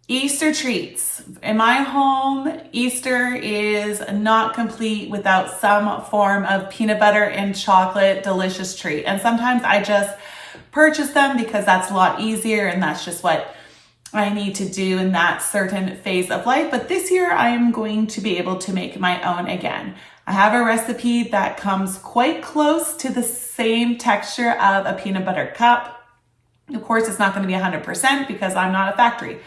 Easter treats. In my home, Easter is not complete without some form of peanut butter and chocolate delicious treat. And sometimes I just purchase them because that's a lot easier and that's just what I need to do in that certain phase of life. But this year I am going to be able to make my own again. I have a recipe that comes quite close to the same texture of a peanut butter cup. Of course, it's not going to be 100% because I'm not a factory.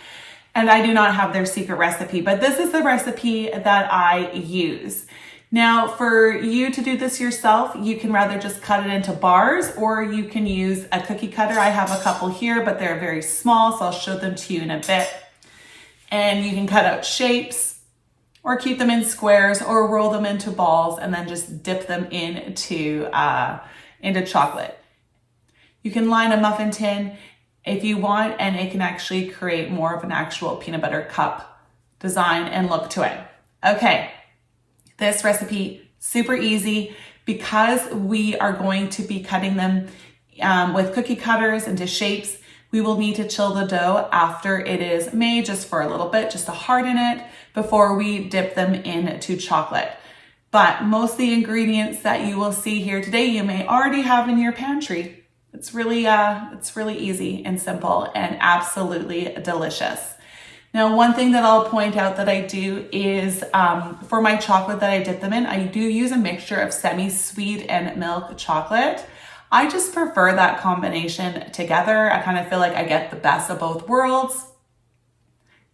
And I do not have their secret recipe, but this is the recipe that I use. Now, for you to do this yourself, you can rather just cut it into bars or you can use a cookie cutter. I have a couple here, but they're very small, so I'll show them to you in a bit. And you can cut out shapes or keep them in squares or roll them into balls and then just dip them into chocolate. You can line a muffin tin if you want, and it can actually create more of an actual peanut butter cup design and look to it. Okay, this recipe, super easy because we are going to be cutting them with cookie cutters into shapes. We will need to chill the dough after it is made just for a little bit, just to harden it before we dip them into chocolate. But most of the ingredients that you will see here today, you may already have in your pantry. It's really easy and simple and absolutely delicious. Now, one thing that I'll point out that I do is for my chocolate that I dip them in, I do use a mixture of semi-sweet and milk chocolate. I just prefer that combination together. I kind of feel like I get the best of both worlds.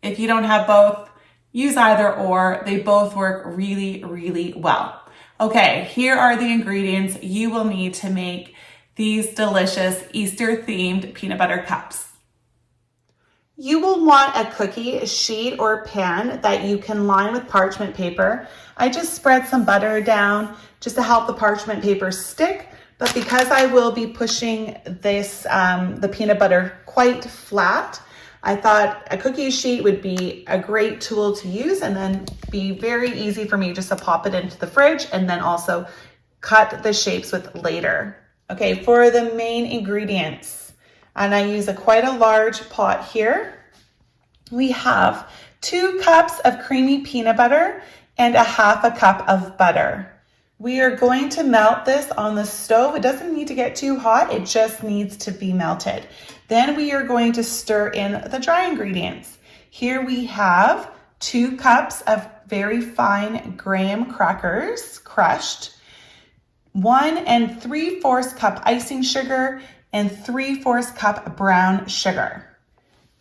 If you don't have both, use either or. They both work really, really well. Okay, here are the ingredients you will need to make these delicious Easter-themed peanut butter cups. You will want a cookie sheet or pan that you can line with parchment paper. I just spread some butter down just to help the parchment paper stick, but because I will be pushing this, the peanut butter quite flat, I thought a cookie sheet would be a great tool to use and then be very easy for me just to pop it into the fridge and then also cut the shapes with later. Okay, for the main ingredients, and I use quite a large pot here, we have 2 cups of creamy peanut butter and a half a cup of butter. We are going to melt this on the stove. It doesn't need to get too hot, it just needs to be melted. Then we are going to stir in the dry ingredients. Here we have 2 cups of very fine graham crackers, crushed, 1 3/4 cup icing sugar, and 3/4 cup brown sugar.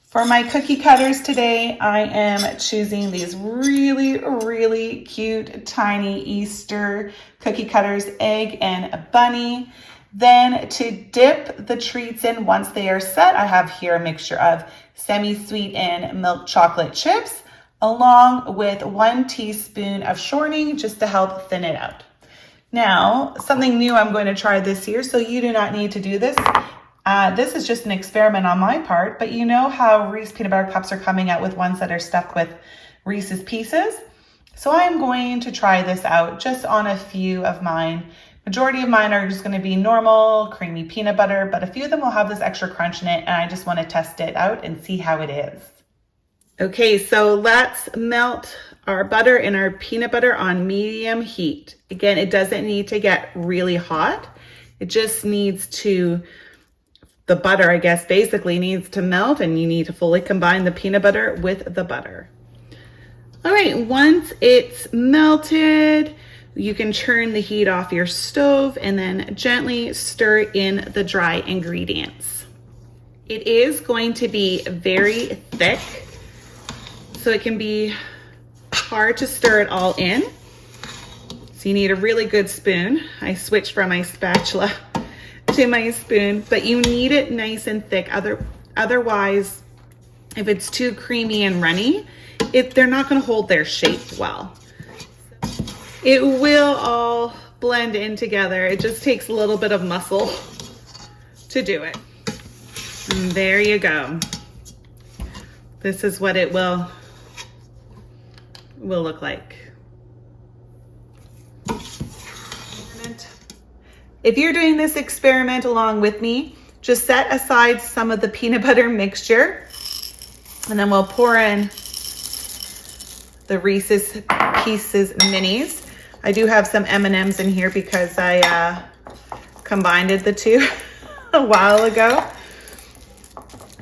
For my cookie cutters today, I am choosing these really, really cute, tiny Easter cookie cutters, egg and bunny. Then to dip the treats in once they are set, I have here a mixture of semi-sweet and milk chocolate chips, along with 1 teaspoon of shortening just to help thin it out. Now, something new I'm going to try this year, so you do not need to do this. This is just an experiment on my part, but you know how Reese peanut butter cups are coming out with ones that are stuffed with Reese's Pieces? So I'm going to try this out just on a few of mine. Majority of mine are just going to be normal, creamy peanut butter, but a few of them will have this extra crunch in it, and I just want to test it out and see how it is. Okay, so let's melt our butter and our peanut butter on medium heat. Again, it doesn't need to get really hot. It just needs to, the butter, I guess, basically needs to melt, and you need to fully combine the peanut butter with the butter. All right, once it's melted, you can turn the heat off your stove and then gently stir in the dry ingredients. It is going to be very thick, so it can be hard to stir it all in. So you need a really good spoon. I switched from my spatula to my spoon, but you need it nice and thick. Otherwise, if it's too creamy and runny, they're not going to hold their shape well. It will all blend in together. It just takes a little bit of muscle to do it. And there you go. This is what it will look like. If you're doing this experiment along with me, just set aside some of the peanut butter mixture And then we'll pour in the Reese's Pieces Minis. I do have some M&Ms in here because I combined the two a while ago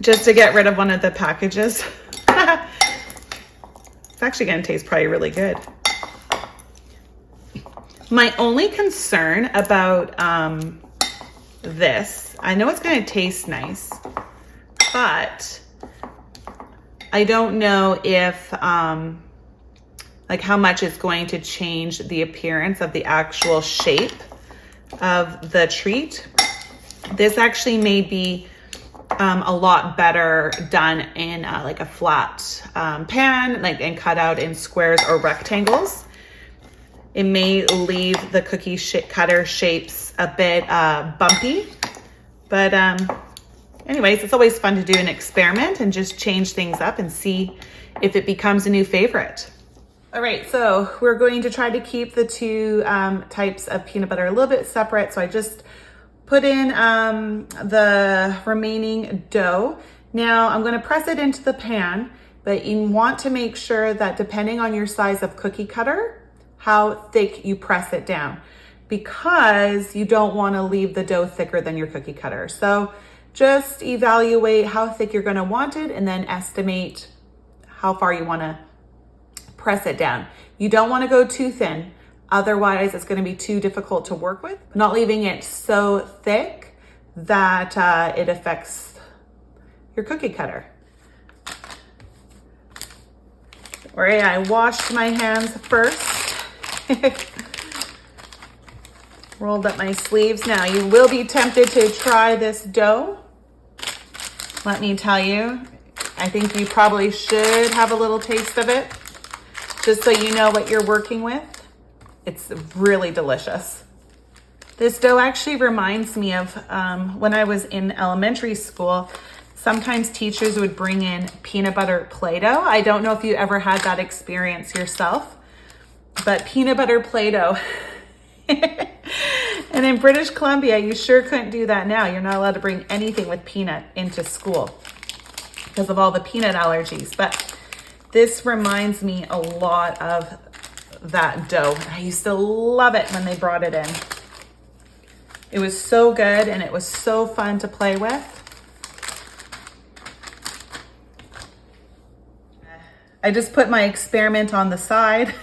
just to get rid of one of the packages. It's actually going to taste probably really good. My only concern about this, I know it's going to taste nice, but I don't know if like how much it's going to change the appearance of the actual shape of the treat. This actually may be a lot better done in like a flat pan, like, and cut out in squares or rectangles. It may leave the cookie cutter shapes a bit bumpy, but anyways, it's always fun to do an experiment and just change things up and see if it becomes a new favorite. All right, so we're going to try to keep the two types of peanut butter a little bit separate. So I just put in the remaining dough. Now I'm going to press it into the pan, but you want to make sure that depending on your size of cookie cutter, how thick you press it down, because you don't want to leave the dough thicker than your cookie cutter. So just evaluate how thick you're going to want it and then estimate how far you want to press it down. You don't want to go too thin, otherwise it's going to be too difficult to work with. Not leaving it so thick that it affects your cookie cutter. All right, I washed my hands first. Rolled up my sleeves. Now you will be tempted to try this dough. Let me tell you, I think you probably should have a little taste of it, just so you know what you're working with. It's really delicious. This dough actually reminds me of when I was in elementary school. Sometimes teachers would bring in peanut butter Play-Doh. I don't know if you ever had that experience yourself, but peanut butter Play-Doh. And in British Columbia, you sure couldn't do that now. You're not allowed to bring anything with peanut into school because of all the peanut allergies. But this reminds me a lot of that dough. I used to love it when they brought it in. It was so good and it was so fun to play with. I just put my experiment on the side.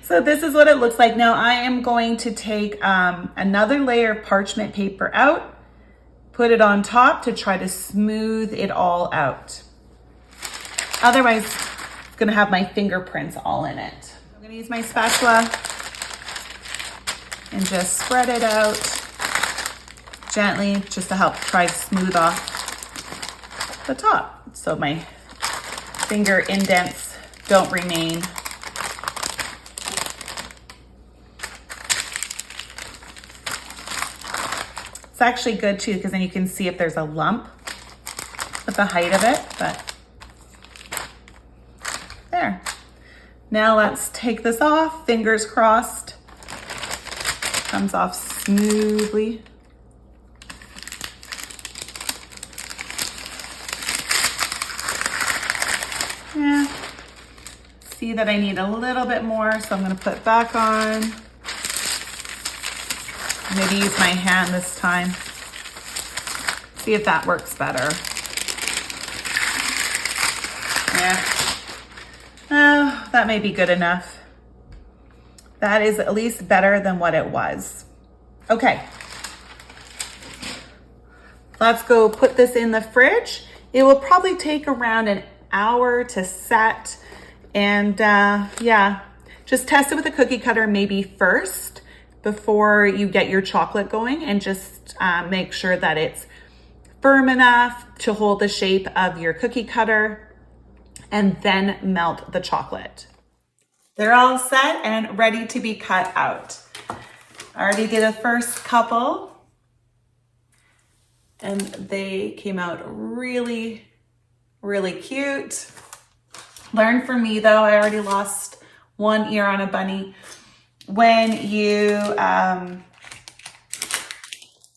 So this is what it looks like. Now I am going to take another layer of parchment paper out, put it on top to try to smooth it all out. Otherwise, it's gonna have my fingerprints all in it. I'm gonna use my spatula and just spread it out gently just to help try to smooth off the top so my finger indents don't remain. It's actually good too, because then you can see if there's a lump at the height of it, but there. Now let's take this off, fingers crossed. Comes off smoothly. Yeah. See that I need a little bit more, so I'm gonna put back on. Maybe use my hand this time. See if that works better. Yeah. Oh, that may be good enough. That is at least better than what it was. Okay. Let's go put this in the fridge. It will probably take around an hour to set. And yeah, just test it with a cookie cutter maybe first before you get your chocolate going, and just make sure that it's firm enough to hold the shape of your cookie cutter, and then melt the chocolate. They're all set and ready to be cut out. I already did a first couple and they came out really, really cute. Learn from me though, I already lost one ear on a bunny. When you,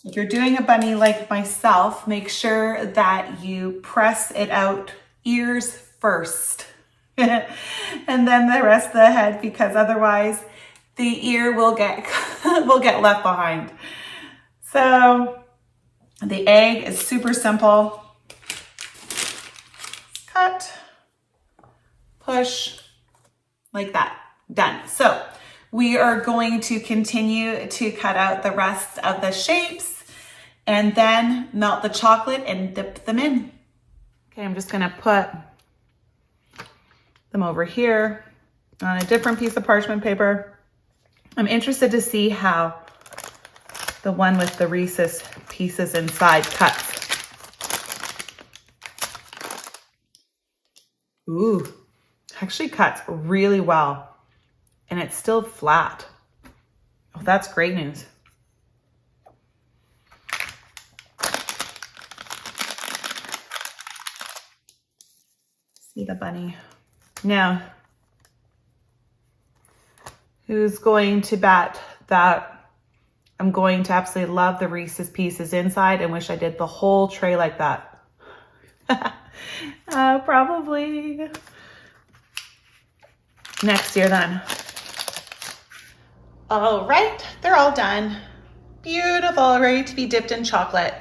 if you're doing a bunny like myself, make sure that you press it out ears first and then the rest of the head, because otherwise the ear will get will get left behind. So the egg is super simple. Cut, push, like that, done. So we are going to continue to cut out the rest of the shapes and then melt the chocolate and dip them in. Okay, I'm just gonna put them over here on a different piece of parchment paper. I'm interested to see how the one with the Reese's pieces inside cuts. Ooh, actually cuts really well, and it's still flat. Oh, that's great news. See the bunny. Now, who's going to bet that I'm going to absolutely love the Reese's pieces inside and wish I did the whole tray like that? Probably next year then. All right, they're all done. Beautiful, ready to be dipped in chocolate.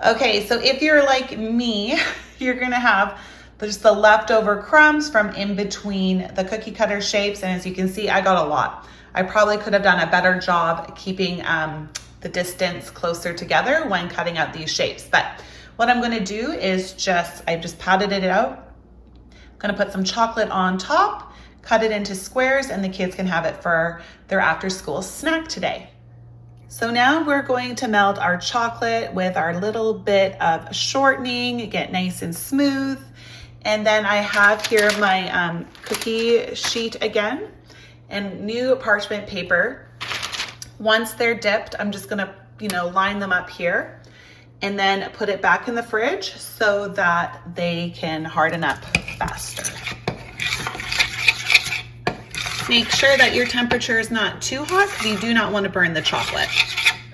Okay, so if you're like me, you're gonna have just the leftover crumbs from in between the cookie cutter shapes. And as you can see, I got a lot. I probably could have done a better job keeping the distance closer together when cutting out these shapes. But what I'm gonna do is I've just patted it out. I'm gonna put some chocolate on top, cut it into squares, and the kids can have it for their after school snack today. So now we're going to melt our chocolate with our little bit of shortening, get nice and smooth. And then I have here my cookie sheet again and new parchment paper. Once they're dipped, I'm just gonna, line them up here and then put it back in the fridge so that they can harden up faster. Make sure that your temperature is not too hot because you do not want to burn the chocolate.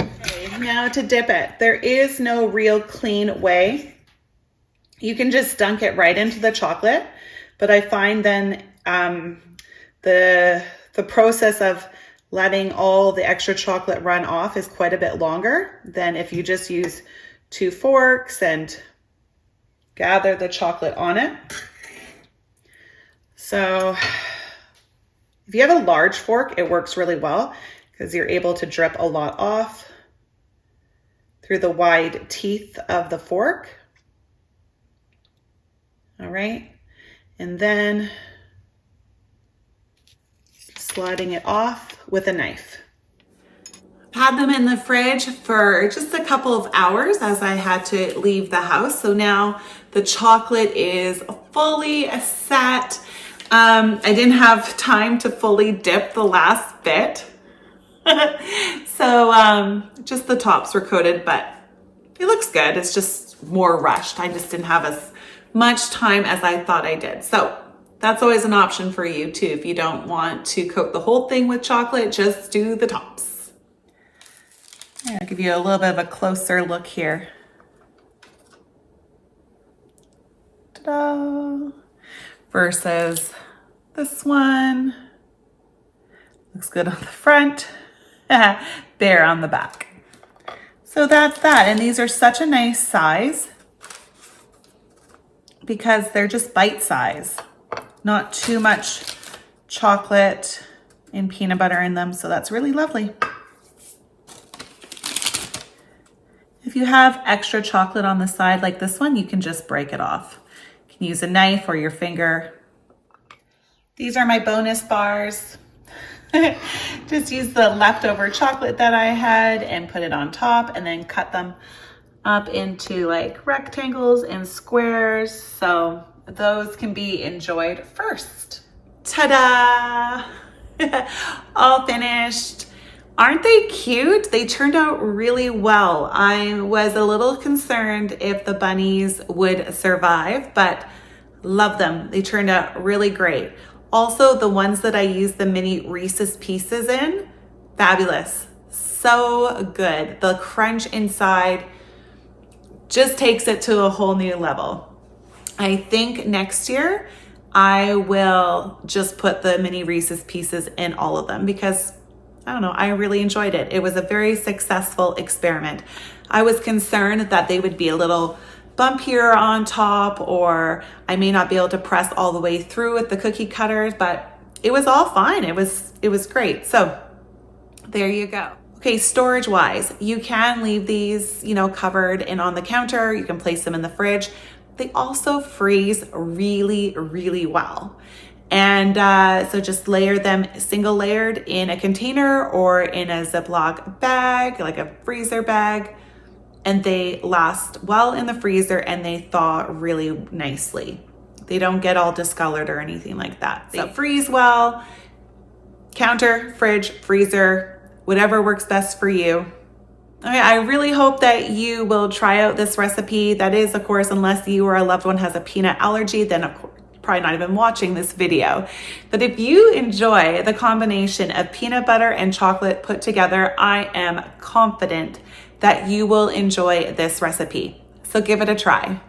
Okay, now to dip it. There is no real clean way. You can just dunk it right into the chocolate, but I find then the process of letting all the extra chocolate run off is quite a bit longer than if you just use 2 forks and gather the chocolate on it. So if you have a large fork, it works really well because you're able to drip a lot off through the wide teeth of the fork. All right, and then sliding it off with a knife. Had them in the fridge for just a couple of hours as I had to leave the house. So now the chocolate is fully set. I didn't have time to fully dip the last bit. So just the tops were coated, but it looks good. It's just more rushed. I just didn't have as much time as I thought I did. So that's always an option for you too. If you don't want to coat the whole thing with chocolate, just do the tops. Yeah, I'll give you a little bit of a closer look here. Ta-da! Versus this one. Looks good on the front, bare on the back. So that's that. And these are such a nice size because they're just bite size. Not too much chocolate and peanut butter in them, so that's really lovely. If you have extra chocolate on the side like this one, you can just break it off. You can use a knife or your finger. These are my bonus bars. Just use the leftover chocolate that I had and put it on top and then cut them up into like rectangles and squares. So those can be enjoyed first. Ta-da! All finished. Aren't they cute? They turned out really well. I was a little concerned if the bunnies would survive, but love them. They turned out really great. Also, the ones that I used the mini Reese's pieces in, fabulous. So good. The crunch inside just takes it to a whole new level. I think next year I will just put the mini Reese's Pieces in all of them because I don't know, I really enjoyed it. It was a very successful experiment. I was concerned that they would be a little bumpier on top, or I may not be able to press all the way through with the cookie cutters, but it was all fine. It was great. So there you go. Okay, storage wise, you can leave these, covered and on the counter. You can place them in the fridge. They also freeze really, really well. And so just layer them single layered in a container or in a Ziploc bag, like a freezer bag. And they last well in the freezer and they thaw really nicely. They don't get all discolored or anything like that. They freeze well. Counter, fridge, freezer, whatever works best for you. Okay, I really hope that you will try out this recipe. That is, of course, unless you or a loved one has a peanut allergy, then of course, probably not even watching this video. But if you enjoy the combination of peanut butter and chocolate put together, I am confident that you will enjoy this recipe. So give it a try.